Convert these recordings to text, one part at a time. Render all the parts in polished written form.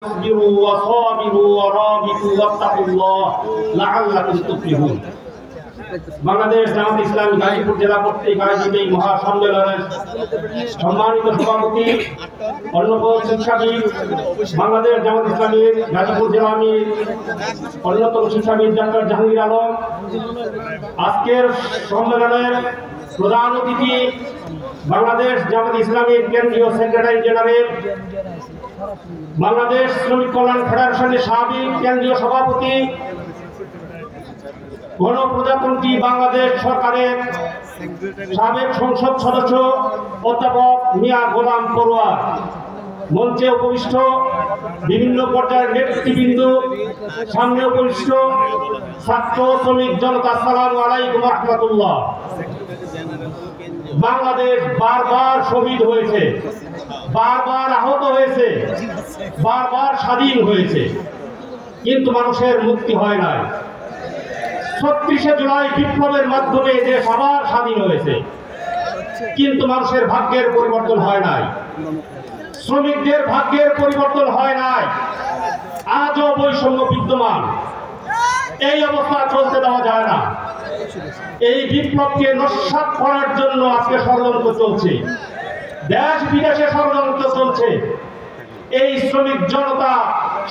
اصبروا وصابروا ورابطوا واتقوا الله لعلكم تفلحون। বাংলাদেশ জামাত ইসলামী গাজীপুর জেলা কর্তৃক আয়োজিত এই মহাসম্মেলনের সম্মানিত সভাপতি অন্যতম শিক্ষাবিদ বাংলাদেশ জামাত ইসলামীর গাজীপুর জেলা আমির অন্যতম শিক্ষাবিদ ডক্টর জাহাঙ্গীর আলম, আজকের সম্মেলনের প্রধান অতিথি বাংলাদেশ জামাত ইসলামীর কেন্দ্রীয় সেক্রেটারি জেনারেল, বাংলাদেশ শ্রমিক কল্যাণ ফেডারেশনের সাবেক কেন্দ্রীয় সভাপতি, গণপ্রজাতন্ত্রী বাংলাদেশ সরকারের সাবেক সংসদ সদস্য অধ্যাপক মিয়া গোলাম পড়ুয়ার, মঞ্চে উপবিষ্ট বিভিন্ন পর্যায়ের নেতৃবৃন্দ, সামনে উপবিষ্ট ছাত্র শ্রমিক জনতা, আসসালামু আলাইকুম ওয়া রাহমাতুল্লাহ। বাংলাদেশ বারবার শহীদ হয়েছে, বারবার আহত হয়েছে, বারবার স্বাধীন হয়েছে, কিন্তু মানুষের মুক্তি হয় নাই। ৩৬শে জুলাই বিপ্লবের মাধ্যমে দেশ আবার স্বাধীন হয়েছে, কিন্তু মানুষের ভাগ্যের পরিবর্তন হয় নাই, শ্রমিকদের ভাগ্যের পরিবর্তন হয় নাই। আজও বৈষম্য বিদ্যমান। এই অবস্থা চলতে দেওয়া যায় না। এই বিপ্লবকে নস্যাৎ করার জন্য আজকে ষড়যন্ত্র চলছে, দেশ বিদেশে ষড়যন্ত্র চলছে। এই শ্রমিক জনতা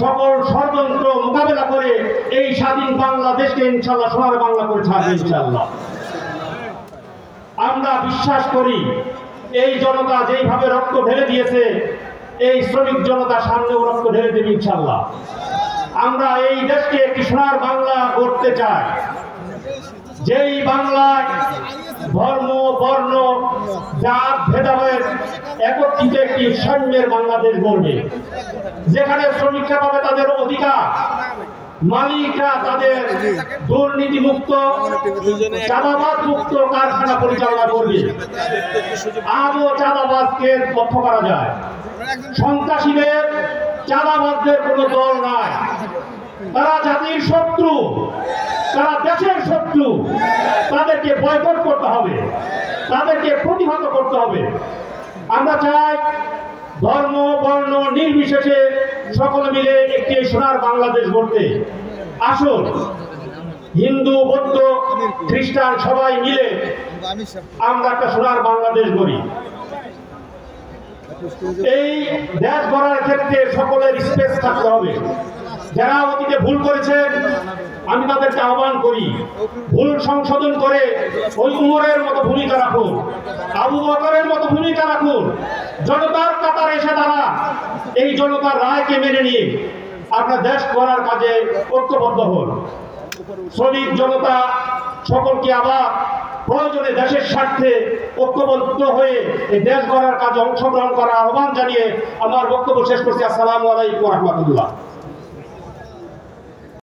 সকল ষড়যন্ত্র মোকাবেলা করে এই স্বাধীন বাংলাদেশকে ইনশাআল্লাহ সোনার বাংলা করে ছাড়বে ইনশাআল্লাহ। আমরা বিশ্বাস করি এই জনতা যেইভাবে রক্ত ঢেলে দিয়েছে, এই শ্রমিক জনতা সামনেও রক্ত ঢেলে দেবে ইনশাআল্লাহ। আমরা এই দেশকে একটি সোনার বাংলা করতে চাই, যেই বাংলায় ধর্ম, বর্ণ, জাত ভেদাভেদ একত্রিত একটি সাম্যের বাংলাদেশ গড়বে, যেখানে শ্রমিকরা পাবে তাদের অধিকার, মালিকরা তাদের দুর্নীতি মুক্ত, চাঁদাবাজ মুক্ত কারখানা পরিচালনা করবে। আজও চাঁদাবাজকে লক্ষ্য করা যায়, সন্ত্রাসীদের, চাঁদাবাজদের কোনো দল নাই। তারা জাতির শত্রু, তারা দেশের শত্রু। তাদেরকে বয়কট করতে হবে, তাদেরকে প্রতিহত করতে হবে। আমরা চাই ধর্ম, বর্ণ নির্বিশেষে সকলে মিলে একটি সোনার বাংলাদেশ গড়তে। আসুন, হিন্দু, বৌদ্ধ, খ্রিস্টান সবাই মিলে আমরা একটা সোনার বাংলাদেশ গড়ি। এই দেশ গড়ার ক্ষেত্রে সকলের স্পেস থাকতে হবে। যারা অতীতে ভুল করেছেন আমি তাদেরকে আহ্বান করি, ভুল সংশোধন করে ওই উমরের মতো ভূমিকা রাখুন, আবু বকরের মতো ভূমিকা রাখুন। জনতার কাতারে এসে দাঁড়া, এই জনতার রায়কে মেনে নিয়ে আপনার দেশ গড়ার কাজে ঐক্যবদ্ধ হন। শ্রমিক জনতা সকলকে আবার প্রয়োজনে দেশের স্বার্থে ঐক্যবদ্ধ হয়ে এই দেশ গড়ার কাজে অংশগ্রহণ করার আহ্বান জানিয়ে আমার বক্তব্য শেষ করছি। আসসালামু আলাইকুম ওয়া রাহমাতুল্লাহ।